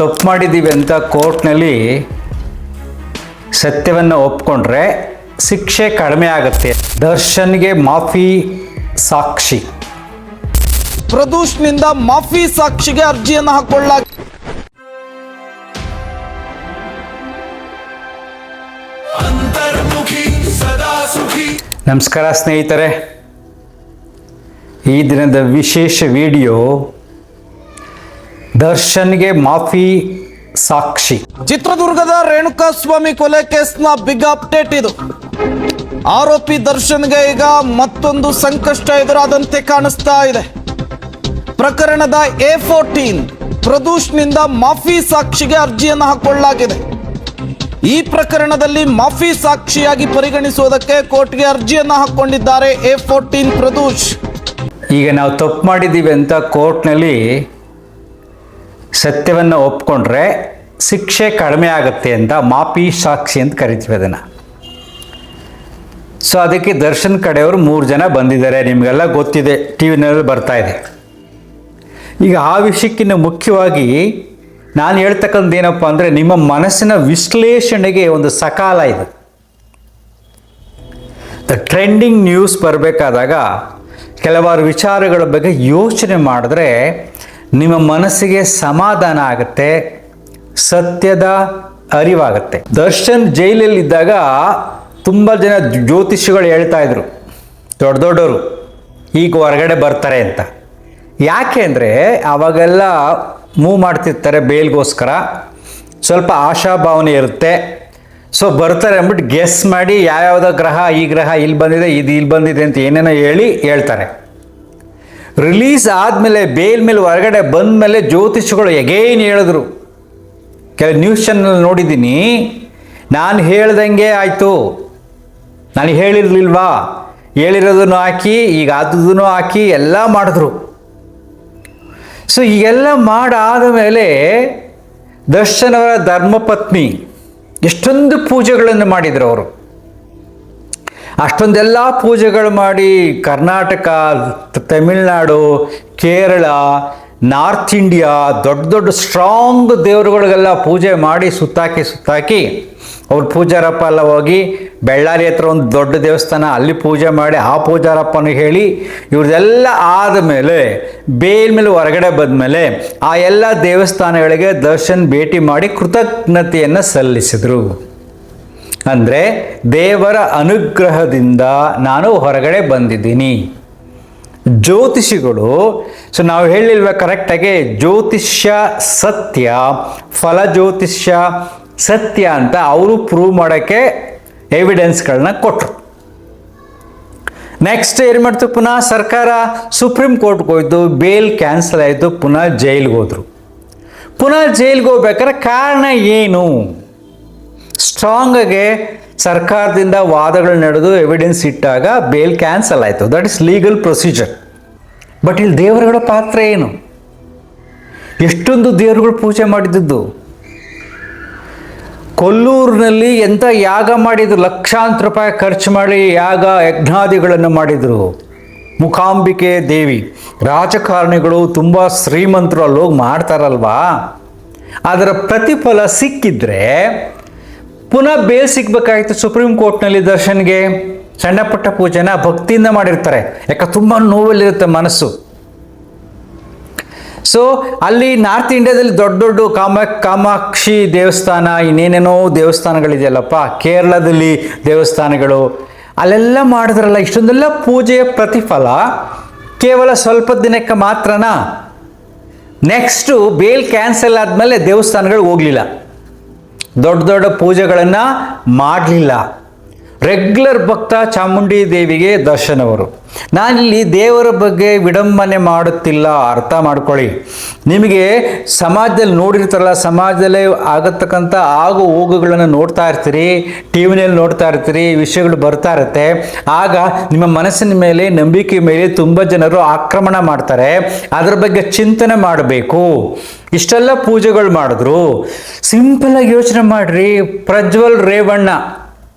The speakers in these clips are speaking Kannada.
ತಪ್ಪು ಮಾಡಿದ್ದೀವಿ ಅಂತ ಕೋರ್ಟ್ನಲ್ಲಿ ಸತ್ಯವನ್ನು ಒಪ್ಕೊಂಡ್ರೆ ಶಿಕ್ಷೆ ಕಡಿಮೆ ಆಗುತ್ತೆ. ದರ್ಶನ್ಗೆ ಮಾಫಿ ಸಾಕ್ಷಿ. ಪ್ರದೂಷ್ನಿಂದ ಮಾಫಿ ಸಾಕ್ಷಿಗೆ ಅರ್ಜಿಯನ್ನು ಹಾಕೊಳ್ಳಲಾಗಿದೆ. ನಮಸ್ಕಾರ ಸ್ನೇಹಿತರೆ, ಈ ದಿನದ ವಿಶೇಷ ವಿಡಿಯೋ ದರ್ಶನ್ಗೆ ಮಾಫಿ ಸಾಕ್ಷಿ. ಚಿತ್ರದುರ್ಗದ ರೇಣುಕಾಸ್ವಾಮಿ ಕೊಲೆ ಕೇಸ್ನ ಬಿಗ್ ಅಪ್ಡೇಟ್ ಇದು. ಆರೋಪಿ ದರ್ಶನ್ಗೆ ಈಗ ಮತ್ತೊಂದು ಸಂಕಷ್ಟ ಎದುರಾದಂತೆ ಕಾಣಿಸ್ತಾ ಇದೆ. ಪ್ರಕರಣದ A14 ಪ್ರದೂಷ್ನಿಂದ ಮಾಫಿ ಸಾಕ್ಷಿಗೆ ಅರ್ಜಿಯನ್ನು ಹಾಕೊಳ್ಳಲಾಗಿದೆ. ಈ ಪ್ರಕರಣದಲ್ಲಿ ಮಾಫಿ ಸಾಕ್ಷಿಯಾಗಿ ಪರಿಗಣಿಸುವುದಕ್ಕೆ ಕೋರ್ಟ್ಗೆ ಅರ್ಜಿಯನ್ನು ಹಾಕೊಂಡಿದ್ದಾರೆ A14 ಪ್ರದೂಷ್. ಈಗ ನಾವು ತಪ್ಪು ಮಾಡಿದ್ದೀವಿ ಅಂತ ಕೋರ್ಟ್ನಲ್ಲಿ ಸತ್ಯವನ್ನು ಒಪ್ಕೊಂಡ್ರೆ ಶಿಕ್ಷೆ ಕಡಿಮೆ ಆಗುತ್ತೆ ಅಂತ ಮಾಫಿ ಸಾಕ್ಷಿ ಅಂತ ಕರಿತೀವಿ ಅದನ್ನು. ಸೊ ಅದಕ್ಕೆ ದರ್ಶನ್ ಕಡೆಯವರು 3 ಜನ ಬಂದಿದ್ದಾರೆ, ನಿಮಗೆಲ್ಲ ಗೊತ್ತಿದೆ, ಟಿ ವಿನಲ್ಲಿ ಬರ್ತಾ ಇದೆ. ಈಗ ಆ ವಿಷಯಕ್ಕಿಂತ ಮುಖ್ಯವಾಗಿ ನಾನು ಹೇಳ್ತಕ್ಕಂಥದ್ದು ಏನಪ್ಪ ಅಂದರೆ, ನಿಮ್ಮ ಮನಸ್ಸಿನ ವಿಶ್ಲೇಷಣೆಗೆ ಒಂದು ಸಕಾಲ ಇದೆ. ಟ್ರೆಂಡಿಂಗ್ ನ್ಯೂಸ್ ಬರಬೇಕಾದಾಗ ಕೆಲವಾರು ವಿಚಾರಗಳ ಬಗ್ಗೆ ಯೋಚನೆ ಮಾಡಿದ್ರೆ ನಿಮ್ಮ ಮನಸ್ಸಿಗೆ ಸಮಾಧಾನ ಆಗುತ್ತೆ, ಸತ್ಯದ ಅರಿವಾಗುತ್ತೆ. ದರ್ಶನ್ ಜೈಲಲ್ಲಿದ್ದಾಗ ತುಂಬ ಜನ ಜ್ಯೋತಿಷಿಗಳು ಹೇಳ್ತಾ ಇದ್ರು, ದೊಡ್ಡ ದೊಡ್ಡವರು ಈಗ ಹೊರಗಡೆ ಬರ್ತಾರೆ ಅಂತ. ಯಾಕೆ ಅಂದರೆ ಅವಾಗೆಲ್ಲ ಮೂವ್ ಮಾಡ್ತಿರ್ತಾರೆ ಬೇಲ್ಗೋಸ್ಕರ, ಸ್ವಲ್ಪ ಆಶಾಭಾವನೆ ಇರುತ್ತೆ. ಸೊ ಬರ್ತಾರೆ ಅಂದ್ಬಿಟ್ಟು ಗೆಸ್ ಮಾಡಿ ಯಾವ್ಯಾವುದೋ ಗ್ರಹ ಈ ಗ್ರಹ ಇಲ್ಲಿ ಬಂದಿದೆ, ಇದು ಇಲ್ಲಿ ಬಂದಿದೆ ಅಂತ ಏನೇನೋ ಹೇಳ್ತಾರೆ. ರಿಲೀಸ್ ಆದಮೇಲೆ ಬೇಲ್ ಮೇಲೆ ಹೊರಗಡೆ ಬಂದ ಮೇಲೆ ಜ್ಯೋತಿಷಿಗಳು ಎಗೇನ್ ಹೇಳಿದ್ರು. ಕೆಲವು ನ್ಯೂಸ್ ಚಾನಲ್ ನೋಡಿದ್ದೀನಿ, ನಾನು ಹೇಳ್ದಂಗೆ ಆಯಿತು, ನಾನು ಹೇಳಿರಲಿಲ್ವಾ, ಹೇಳಿರೋದನ್ನು ಹಾಕಿ ಈಗ ಆದದನ್ನು ಹಾಕಿ ಎಲ್ಲ ಮಾಡಿದ್ರು. ಸೊ ಹೀಗೆಲ್ಲ ಮಾಡಾದ ಮೇಲೆ ದರ್ಶನ್ ಅವರ ಧರ್ಮಪತ್ನಿ ಎಷ್ಟೊಂದು ಪೂಜೆಗಳನ್ನು ಮಾಡಿದರು ಅವರು. ಅಷ್ಟೊಂದೆಲ್ಲ ಪೂಜೆಗಳು ಮಾಡಿ ಕರ್ನಾಟಕ, ತಮಿಳುನಾಡು, ಕೇರಳ, ನಾರ್ತ್ ಇಂಡಿಯಾ ದೊಡ್ಡ ದೊಡ್ಡ ಸ್ಟ್ರಾಂಗ್ ದೇವರುಗಳಿಗೆಲ್ಲ ಪೂಜೆ ಮಾಡಿ ಸುತ್ತಾಕಿ ಅವ್ರು ಪೂಜಾರಪ್ಪ ಎಲ್ಲ ಹೋಗಿ ಬೆಳ್ಳಾರಿ ಹತ್ರ ಒಂದು ದೊಡ್ಡ ದೇವಸ್ಥಾನ, ಅಲ್ಲಿ ಪೂಜೆ ಮಾಡಿ ಆ ಪೂಜಾರಪ್ಪನಿಗೆ ಹೇಳಿ ಇವ್ರದೆಲ್ಲ ಆದಮೇಲೆ ಬೇಲ್ ಮೇಲೆ ಹೊರಗಡೆ ಬಂದಮೇಲೆ ಆ ಎಲ್ಲ ದೇವಸ್ಥಾನಗಳಿಗೆ ದರ್ಶನ್ ಭೇಟಿ ಮಾಡಿ ಕೃತಜ್ಞತೆಯನ್ನು ಸಲ್ಲಿಸಿದರು. ಅಂದರೆ ದೇವರ ಅನುಗ್ರಹದಿಂದ ನಾನು ಹೊರಗಡೆ ಬಂದಿದ್ದೀನಿ. ಜ್ಯೋತಿಷಿಗಳು, ಸೊ ನಾವು ಹೇಳಿಲ್ವ ಕರೆಕ್ಟಾಗಿ, ಜ್ಯೋತಿಷ್ಯ ಸತ್ಯ, ಫಲ ಜ್ಯೋತಿಷ್ಯ ಸತ್ಯ ಅಂತ ಅವರು ಪ್ರೂವ್ ಮಾಡೋಕ್ಕೆ ಎವಿಡೆನ್ಸ್ಗಳನ್ನ ಕೊಟ್ಟರು. ನೆಕ್ಸ್ಟ್ ಏನು ಮಾಡ್ತು, ಪುನಃ ಸರ್ಕಾರ ಸುಪ್ರೀಂ ಕೋರ್ಟ್ಗೆ ಹೋಯ್ತು, ಬೇಲ್ ಕ್ಯಾನ್ಸಲ್ ಆಯಿತು, ಪುನಃ ಜೈಲ್ಗೆ ಹೋದರು. ಪುನಃ ಜೈಲ್ಗೆ ಹೋಗ್ಬೇಕಾದ್ರೆ ಕಾರಣ ಏನು? ಸ್ಟ್ರಾಂಗಾಗಿ ಸರ್ಕಾರದಿಂದ ವಾದಗಳು ನಡೆದು ಎವಿಡೆನ್ಸ್ ಇಟ್ಟಾಗ ಬೇಲ್ ಕ್ಯಾನ್ಸಲ್ ಆಯಿತು. That is legal procedure. But ಇಲ್ಲಿ ದೇವರುಗಳ ಪಾತ್ರ ಏನು? ಎಷ್ಟೊಂದು ದೇವರುಗಳು ಪೂಜೆ ಮಾಡಿದ್ದು. ಕೊಲ್ಲೂರಿನಲ್ಲಿ ಎಂಥ ಯಾಗ ಮಾಡಿದ್ರು, ಲಕ್ಷಾಂತರ ರೂಪಾಯಿ ಖರ್ಚು ಮಾಡಿ ಯಾಗ ಯಜ್ಞಾದಿಗಳನ್ನು ಮಾಡಿದರು. ಮುಖಾಂಬಿಕೆ ದೇವಿ, ರಾಜಕಾರಣಿಗಳು ತುಂಬ ಶ್ರೀಮಂತರು ಅಲ್ಲಿ ಹೋಗಿ ಮಾಡ್ತಾರಲ್ವಾ, ಅದರ ಪ್ರತಿಫಲ ಸಿಕ್ಕಿದ್ರೆ ಪುನಃ ಬೇಲ್ ಸಿಗ್ಬೇಕಾಗಿತ್ತು ಸುಪ್ರೀಂ ಕೋರ್ಟ್ನಲ್ಲಿ. ದರ್ಶನ್ಗೆ ಸಣ್ಣ ಪುಟ್ಟ ಪೂಜೆನ ಭಕ್ತಿಯಿಂದ ಮಾಡಿರ್ತಾರೆ, ಯಾಕೆ ತುಂಬ ನೋವಲ್ಲಿರುತ್ತೆ ಮನಸ್ಸು. ಸೊ ಅಲ್ಲಿ ನಾರ್ತ್ ಇಂಡಿಯಾದಲ್ಲಿ ದೊಡ್ಡ ದೊಡ್ಡ ಕಾಮಾಕ್ಷಿ ದೇವಸ್ಥಾನ, ಇನ್ನೇನೇನೋ ದೇವಸ್ಥಾನಗಳಿದೆಯಲ್ಲಪ್ಪ, ಕೇರಳದಲ್ಲಿ ದೇವಸ್ಥಾನಗಳು, ಅಲ್ಲೆಲ್ಲ ಮಾಡಿದ್ರಲ್ಲ, ಇಷ್ಟೊಂದೆಲ್ಲ ಪೂಜೆಯ ಪ್ರತಿಫಲ ಕೇವಲ ಸ್ವಲ್ಪ ದಿನಕ್ಕೆ ಮಾತ್ರನಾ? ನೆಕ್ಸ್ಟು ಬೇಲ್ ಕ್ಯಾನ್ಸಲ್ ಆದಮೇಲೆ ದೇವಸ್ಥಾನಗಳು ಹೋಗಲಿಲ್ಲ, ದೊಡ್ಡ ದೊಡ್ಡ ಪೂಜೆಗಳನ್ನು ಮಾಡಲಿಲ್ಲ. ರೆಗ್ಯುಲರ್ ಭಕ್ತ ಚಾಮುಂಡಿ ದೇವಿಗೆ ದರ್ಶನ್ ಅವರು. ನಾನಿಲ್ಲಿ ದೇವರ ಬಗ್ಗೆ ವಿಡಂಬನೆ ಮಾಡುತ್ತಿಲ್ಲ, ಅರ್ಥ ಮಾಡ್ಕೊಳ್ಳಿ. ನಿಮಗೆ ಸಮಾಜದಲ್ಲಿ ನೋಡಿರ್ತಾರಲ್ಲ, ಸಮಾಜದಲ್ಲೇ ಆಗತಕ್ಕಂಥ ಆಗು ಹೋಗುಗಳನ್ನು ನೋಡ್ತಾ ಇರ್ತೀರಿ, ಟಿ ವಿನಲ್ಲಿ ನೋಡ್ತಾ ಇರ್ತೀರಿ, ವಿಷಯಗಳು ಬರ್ತಾ ಇರುತ್ತೆ. ಆಗ ನಿಮ್ಮ ಮನಸ್ಸಿನ ಮೇಲೆ, ನಂಬಿಕೆ ಮೇಲೆ ತುಂಬ ಜನರು ಆಕ್ರಮಣ ಮಾಡ್ತಾರೆ. ಅದರ ಬಗ್ಗೆ ಚಿಂತನೆ ಮಾಡಬೇಕು. ಇಷ್ಟೆಲ್ಲ ಪೂಜೆಗಳು ಮಾಡಿದ್ರು, ಸಿಂಪಲಾಗಿ ಯೋಚನೆ ಮಾಡಿರಿ. ಪ್ರಜ್ವಲ್ ರೇವಣ್ಣ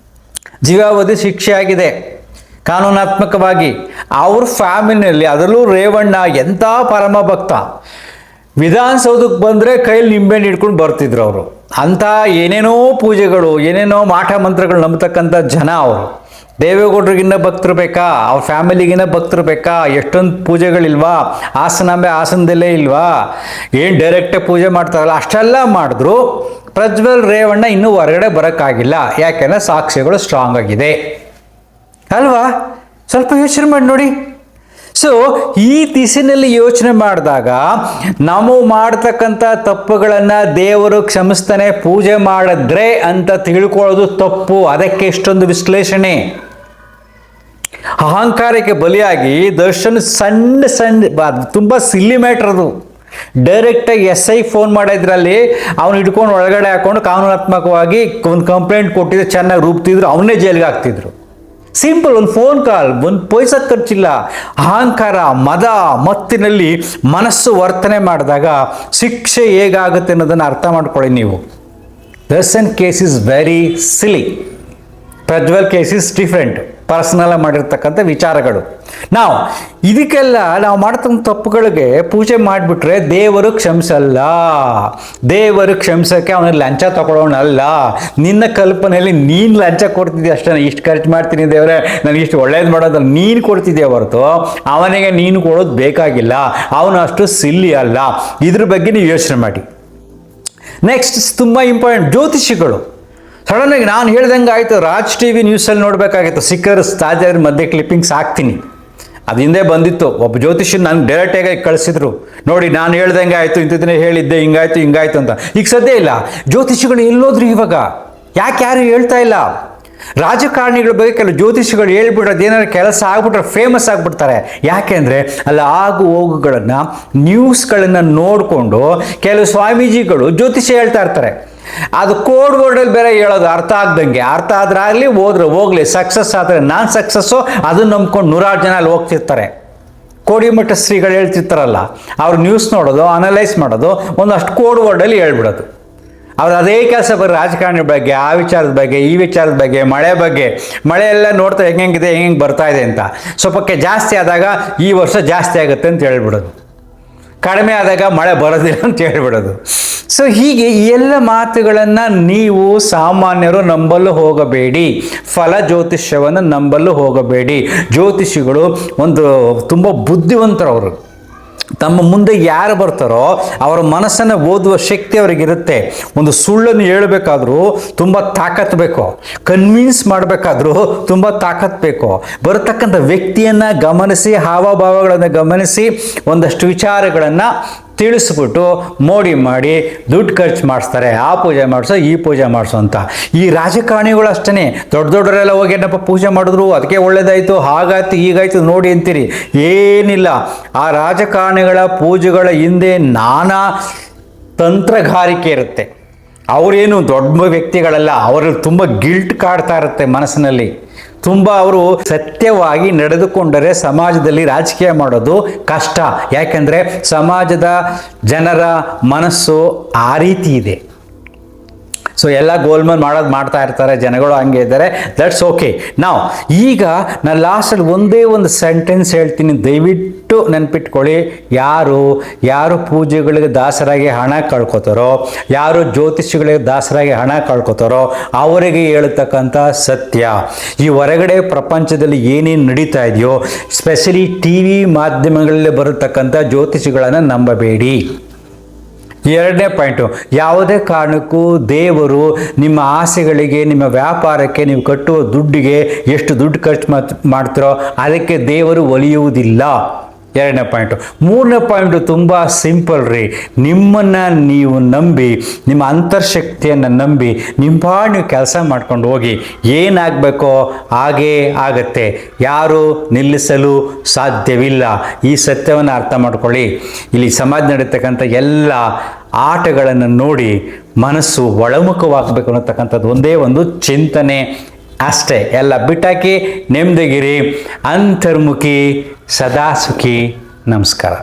ಜೀವಾವಧಿ ಶಿಕ್ಷೆ ಆಗಿದೆ ಕಾನೂನಾತ್ಮಕವಾಗಿ. ಅವ್ರ ಫ್ಯಾಮಿಲಿಯಲ್ಲಿ, ಅದರಲ್ಲೂ ರೇವಣ್ಣ ಎಂಥ ಪರಮ ಭಕ್ತ, ವಿಧಾನಸೌಧಕ್ಕೆ ಬಂದರೆ ಕೈಯಲ್ಲಿ ನಿಂಬೆಹಣ್ಣು ಹಿಡ್ಕೊಂಡು ಬರ್ತಿದ್ರು ಅವರು. ಅಂಥ ಏನೇನೋ ಪೂಜೆಗಳು, ಏನೇನೋ ಮಾಟ ಮಂತ್ರಗಳು ನಂಬತಕ್ಕಂಥ ಜನ ಅವರು. ದೇವೇಗೌಡರಿಗಿನ್ನ ಭಕ್ತರು ಬೇಕಾ, ಅವ್ರ ಫ್ಯಾಮಿಲಿಗಿನ್ನ ಭಕ್ತರು ಬೇಕಾ? ಎಷ್ಟೊಂದು ಪೂಜೆಗಳಿಲ್ವಾ? ಆಸನಾಂಬೆ ಆಸನದಲ್ಲೇ ಇಲ್ವಾ? ಏನು ಡೈರೆಕ್ಟಾಗಿ ಪೂಜೆ ಮಾಡ್ತಾರಲ್ಲ, ಅಷ್ಟೆಲ್ಲ ಮಾಡಿದ್ರು ಪ್ರಜ್ವಲ್ ರೇವಣ್ಣ ಇನ್ನೂ ಹೊರಗಡೆ ಬರೋಕ್ಕಾಗಿಲ್ಲ. ಯಾಕೆಂದರೆ ಸಾಕ್ಷ್ಯಗಳು ಸ್ಟ್ರಾಂಗ್ ಆಗಿದೆ ಅಲ್ವಾ? ಸ್ವಲ್ಪ ಯೋಚನೆ ಮಾಡಿ ನೋಡಿ. ಸೊ ಈ ದಿಸಿನಲ್ಲಿ ಯೋಚನೆ ಮಾಡಿದಾಗ ನಾವು ಮಾಡ್ತಕ್ಕಂಥ ತಪ್ಪುಗಳನ್ನು ದೇವರು ಕ್ಷಮಿಸ್ತಾನೆ, ಪೂಜೆ ಮಾಡಿದ್ರೆ ಅಂತ ತಿಳ್ಕೊಳ್ಳೋದು ತಪ್ಪು. ಅದಕ್ಕೆ ಇಷ್ಟೊಂದು ವಿಶ್ಲೇಷಣೆ. ಅಹಂಕಾರಕ್ಕೆ ಬಲಿಯಾಗಿ ದರ್ಶನ್ ಸಣ್ಣ ತುಂಬ ಸಿಲ್ಲಿ ಮ್ಯಾಟ್ರ್ ಅದು. ಡೈರೆಕ್ಟಾಗಿ SI ಫೋನ್ ಮಾಡಿದ್ರಲ್ಲಿ ಅವ್ನು ಹಿಡ್ಕೊಂಡು ಒಳಗಡೆ ಹಾಕೊಂಡು ಕಾನೂನಾತ್ಮಕವಾಗಿ ಒಂದು ಕಂಪ್ಲೇಂಟ್ ಕೊಟ್ಟಿದ್ರೆ ಚೆನ್ನಾಗಿ ರೂಪ್ತಿದ್ರು, ಅವನ್ನೇ ಜೈಲಿಗೆ ಹಾಕ್ತಿದ್ರು. ಸಿಂಪಲ್, ಒಂದು ಫೋನ್ ಕಾಲ್, ಒಂದು ಪೈಸಾ ಖರ್ಚಿಲ್ಲ. ಅಹಂಕಾರ, ಮದ, ಮತ್ತಿನಲ್ಲಿ ಮನಸ್ಸು ವರ್ತನೆ ಮಾಡಿದಾಗ ಶಿಕ್ಷೆ ಹೇಗಾಗುತ್ತೆ ಅನ್ನೋದನ್ನು ಅರ್ಥ ಮಾಡ್ಕೊಳ್ಳಿ ನೀವು. Darshan case is very silly, Prajwal case is different. Personal ಮಾಡಿರ್ತಕ್ಕಂಥ ವಿಚಾರಗಳು. ಇದಕ್ಕೆಲ್ಲ ನಾವು ಮಾಡ್ತಕ್ಕಂಥ ತಪ್ಪುಗಳಿಗೆ ಪೂಜೆ ಮಾಡಿಬಿಟ್ರೆ ದೇವರು ಕ್ಷಮಿಸಲ್ಲ. ದೇವರು ಕ್ಷಮಿಸೋಕ್ಕೆ ಅವನ ಲಂಚ ತಗೊಳ್ಳೋಣಲ್ಲ. ನಿನ್ನ ಕಲ್ಪನೆಯಲ್ಲಿ ನೀನು ಲಂಚ ಕೊಡ್ತಿದ್ದೆ ಅಷ್ಟೇ. ಇಷ್ಟು ಖರ್ಚು ಮಾಡ್ತೀನಿ ದೇವರೇ, ನನಗೆ ಇಷ್ಟು ಒಳ್ಳೇದು ಮಾಡೋದಲ್ಲ, ನೀನು ಕೊಡ್ತಿದ್ದೆ ಹೊರತು ಅವನಿಗೆ ನೀನು ಕೊಡೋದು ಬೇಕಾಗಿಲ್ಲ. ಅವನು ಅಷ್ಟು ಸಿಲ್ಲಿ ಅಲ್ಲ. ಇದ್ರ ಬಗ್ಗೆ ನೀವು ಯೋಚನೆ ಮಾಡಿ. ನೆಕ್ಸ್ಟ್ ತುಂಬ ಇಂಪಾರ್ಟೆಂಟ್, ಜ್ಯೋತಿಷಿಗಳು. ಸಡನ್ನಾಗಿ ನಾನು ಹೇಳ್ದಂಗೆ ಆಯಿತು, ರಾಜ್ TV ನ್ಯೂಸಲ್ಲಿ ನೋಡಬೇಕಾಗಿತ್ತು. ಸಿಕ್ಕರ್ ತಾಜಾದ್ರ ಮಧ್ಯೆ ಕ್ಲಿಪ್ಪಿಂಗ್ಸ್ ಹಾಕ್ತೀನಿ. ಅದು ಹಿಂದೆ ಬಂದಿತ್ತು. ಒಬ್ಬ ಜ್ಯೋತಿಷಿ ನಾನು ಡೈರೆಕ್ಟಾಗಿ ಕಳಿಸಿದ್ರು, ನೋಡಿ ನಾನು ಹೇಳ್ದಂಗೆ ಆಯಿತು, ಇಂಥದ್ದನ್ನೇ ಹೇಳಿದ್ದೆ, ಹಿಂಗಾಯ್ತು ಅಂತ. ಈಗ ಸದ್ಯ ಇಲ್ಲ. ಜ್ಯೋತಿಷಿಗಳು ಎಲ್ಲೋದ್ರು ಇವಾಗ? ಯಾಕೆ ಯಾರು ಹೇಳ್ತಾ ಇಲ್ಲ? ರಾಜಕಾರಣಿಗಳ ಬಗ್ಗೆ ಕೆಲವು ಜ್ಯೋತಿಷಿಗಳು ಹೇಳ್ಬಿಟ್ರೆ ಏನಾದ್ರು ಕೆಲಸ ಆಗ್ಬಿಟ್ರೆ ಫೇಮಸ್ ಆಗಿಬಿಡ್ತಾರೆ. ಯಾಕೆಂದರೆ ಅಲ್ಲಿ ಆಗು ಹೋಗುಗಳನ್ನು, ನ್ಯೂಸ್ಗಳನ್ನು ನೋಡಿಕೊಂಡು ಕೆಲವು ಸ್ವಾಮೀಜಿಗಳು ಜ್ಯೋತಿಷ ಹೇಳ್ತಾ ಇರ್ತಾರೆ. ಅದು ಕೋಡ್ ವರ್ಡಲ್ಲಿ ಬೇರೆ ಹೇಳೋದು, ಅರ್ಥ ಆಗ್ದಂಗೆ. ಅರ್ಥ ಆದ್ರೆ ಆಗಲಿ, ಹೋದ್ರೆ ಹೋಗ್ಲಿ. ಸಕ್ಸಸ್ ಆದರೆ ನಾನು ಸಕ್ಸಸ್ಸು, ಅದನ್ನು ನಂಬ್ಕೊಂಡು ನೂರಾರು ಜನ ಅಲ್ಲಿ ಹೋಗ್ತಿರ್ತಾರೆ. ಕೋಡಿಮಠ ಶ್ರೀಗಳು ಹೇಳ್ತಿರ್ತಾರಲ್ಲ, ಅವ್ರು ನ್ಯೂಸ್ ನೋಡೋದು, ಅನಲೈಸ್ ಮಾಡೋದು, ಒಂದಷ್ಟು ಕೋಡ್ ವರ್ಡಲ್ಲಿ ಹೇಳ್ಬಿಡೋದು. ಅವ್ರು ಅದೇ ಕೆಲಸ ಬರೋ ರಾಜಕಾರಣಿ ಬಗ್ಗೆ, ಆ ವಿಚಾರದ ಬಗ್ಗೆ, ಈ ವಿಚಾರದ ಬಗ್ಗೆ, ಮಳೆ ಬಗ್ಗೆ. ಮಳೆ ಎಲ್ಲ ನೋಡ್ತಾ ಹೆಂಗಿದೆ, ಹೆಂಗೆ ಬರ್ತಾ ಇದೆ ಅಂತ. ಸ್ವಲ್ಪಕ್ಕೆ ಜಾಸ್ತಿ ಆದಾಗ ಈ ವರ್ಷ ಜಾಸ್ತಿ ಆಗುತ್ತೆ ಅಂತ ಹೇಳ್ಬಿಡೋದು, ಕಡಿಮೆ ಆದಾಗ ಮಳೆ ಬರೋದಿಲ್ಲ ಅಂತ ಹೇಳ್ಬಿಡೋದು. ಸೊ ಹೀಗೆ ಈ ಎಲ್ಲ ಮಾತುಗಳನ್ನು ನೀವು ಸಾಮಾನ್ಯರು ನಂಬಲು ಹೋಗಬೇಡಿ. ಫಲ ಜ್ಯೋತಿಷ್ಯವನ್ನು ನಂಬಲು ಹೋಗಬೇಡಿ. ಜ್ಯೋತಿಷಿಗಳು ಒಂದು ತುಂಬ ಬುದ್ಧಿವಂತರವರು. ತಮ್ಮ ಮುಂದೆ ಯಾರು ಬರ್ತಾರೋ ಅವರ ಮನಸ್ಸನ್ನು ಓದುವ ಶಕ್ತಿ ಅವರಿಗಿರುತ್ತೆ. ಒಂದು ಸುಳ್ಳನ್ನು ಹೇಳಬೇಕಾದ್ರೂ ತುಂಬ ತಾಕತ್ತು ಬೇಕು, ಕನ್ವಿನ್ಸ್ ಮಾಡಬೇಕಾದ್ರೂ ತುಂಬ ತಾಕತ್ತು ಬೇಕು. ಬರತಕ್ಕಂಥ ವ್ಯಕ್ತಿಯನ್ನು ಗಮನಿಸಿ, ಹಾವಭಾವಗಳನ್ನು ಗಮನಿಸಿ, ಒಂದಷ್ಟು ವಿಚಾರಗಳನ್ನು ತಿಳಿಸ್ಬಿಟ್ಟು ಮೋಡಿ ಮಾಡಿ ದುಡ್ಡು ಖರ್ಚು ಮಾಡಿಸ್ತಾರೆ. ಆ ಪೂಜೆ ಮಾಡಿಸೋ, ಈ ಪೂಜೆ ಮಾಡಿಸೋ ಅಂತ. ಈ ರಾಜಕಾರಣಿಗಳು ಅಷ್ಟೇ, ದೊಡ್ಡವರೆಲ್ಲ ಹೋಗಿ ಏನಪ್ಪ ಪೂಜೆ ಮಾಡಿದ್ರು, ಅದಕ್ಕೆ ಒಳ್ಳೇದಾಯಿತು, ಹಾಗಾಯ್ತು, ಹೀಗಾಯ್ತು ನೋಡಿ ಅಂತೀರಿ. ಏನಿಲ್ಲ. ಆ ರಾಜಕಾರಣಿಗಳ ಪೂಜೆಗಳ ಹಿಂದೆ ನಾನಾ ತಂತ್ರಗಾರಿಕೆ ಇರುತ್ತೆ. ಅವರೇನು ದೊಡ್ಡ ವ್ಯಕ್ತಿಗಳಲ್ಲ, ಅವರಲ್ಲಿ ತುಂಬ ಗಿಲ್ಟ್ ಕಾಡ್ತಾ ಇರುತ್ತೆ ಮನಸ್ಸಿನಲ್ಲಿ. ತುಂಬ ಅವರು ಸತ್ಯವಾಗಿ ನಡೆದುಕೊಂಡರೆ ಸಮಾಜದಲ್ಲಿ ರಾಜಕೀಯ ಮಾಡೋದು ಕಷ್ಟ. ಯಾಕೆಂದರೆ ಸಮಾಜದ ಜನರ ಮನಸ್ಸು ಆ ರೀತಿ ಇದೆ. ಸೊ ಎಲ್ಲ ಗೋಲ್ಮಾಲ್ ಮಾಡ್ತಾ ಇರ್ತಾರೆ, ಜನಗಳು ಹಂಗೆ ಇದ್ದಾರೆ. That's okay. ಈಗ ನಾನು ಲಾಸ್ಟಲ್ಲಿ ಒಂದೇ ಒಂದು ಸೆಂಟೆನ್ಸ್ ಹೇಳ್ತೀನಿ, ದಯವಿಟ್ಟು ನೆನ್ಪಿಟ್ಕೊಳ್ಳಿ. ಯಾರು ಪೂಜೆಗಳಿಗೆ ದಾಸರಾಗಿ ಹಣ ಕಳ್ಕೊತಾರೋ, ಯಾರು ಜ್ಯೋತಿಷಿಗಳಿಗೆ ದಾಸರಾಗಿ ಹಣ ಕಳ್ಕೊತಾರೋ ಅವರಿಗೆ ಹೇಳ್ತಕ್ಕಂಥ ಸತ್ಯ. ಈ ಹೊರಗಡೆ ಪ್ರಪಂಚದಲ್ಲಿ ಏನೇನು ನಡೀತಾ ಇದೆಯೋ, ಸ್ಪೆಷಲಿ TV ಮಾಧ್ಯಮಗಳಲ್ಲಿ ಬರತಕ್ಕಂಥ ಜ್ಯೋತಿಷಿಗಳನ್ನು ನಂಬಬೇಡಿ. ಎರಡನೇ ಪಾಯಿಂಟು, ಯಾವುದೇ ಕಾರಣಕ್ಕೂ ದೇವರು ನಿಮ್ಮ ಆಸೆಗಳಿಗೆ, ನಿಮ್ಮ ವ್ಯಾಪಾರಕ್ಕೆ, ನೀವು ಕಟ್ಟುವ ದುಡ್ಡಿಗೆ ಎಷ್ಟು ದುಡ್ಡು ಖರ್ಚು ಮಾಡ್ತೀರೋ ಅದಕ್ಕೆ ದೇವರು ಒಲಿಯುವುದಿಲ್ಲ. ಎರಡನೇ ಪಾಯಿಂಟು. ಮೂರನೇ ಪಾಯಿಂಟು ತುಂಬ ಸಿಂಪಲ್ ರೀ. ನಿಮ್ಮನ್ನು ನೀವು ನಂಬಿ, ನಿಮ್ಮ ಅಂತರ್ಶಕ್ತಿಯನ್ನು ನಂಬಿ ನೀವು ಕೆಲಸ ಮಾಡ್ಕೊಂಡು ಹೋಗಿ. ಏನಾಗಬೇಕೋ ಹಾಗೇ ಆಗತ್ತೆ. ಯಾರು ನಿಲ್ಲಿಸಲು ಸಾಧ್ಯವಿಲ್ಲ. ಈ ಸತ್ಯವನ್ನು ಅರ್ಥ ಮಾಡ್ಕೊಳ್ಳಿ. ಇಲ್ಲಿ ಸಮಾಜ ನಡೀತಕ್ಕಂಥ ಎಲ್ಲ ಆಟಗಳನ್ನು ನೋಡಿ ಮನಸ್ಸು ಒಳಮುಖವಾಗಬೇಕು ಅನ್ನತಕ್ಕಂಥದ್ದು ಒಂದೇ ಒಂದು ಚಿಂತನೆ ಅಷ್ಟೇ. ಎಲ್ಲ ಬಿಟ್ಟಾಕಿ ನೆಮ್ಮದಿಗಿರಿ. ಅಂತರ್ಮುಖಿ, ಸದಾ ಸುಖಿ. ನಮಸ್ಕಾರ.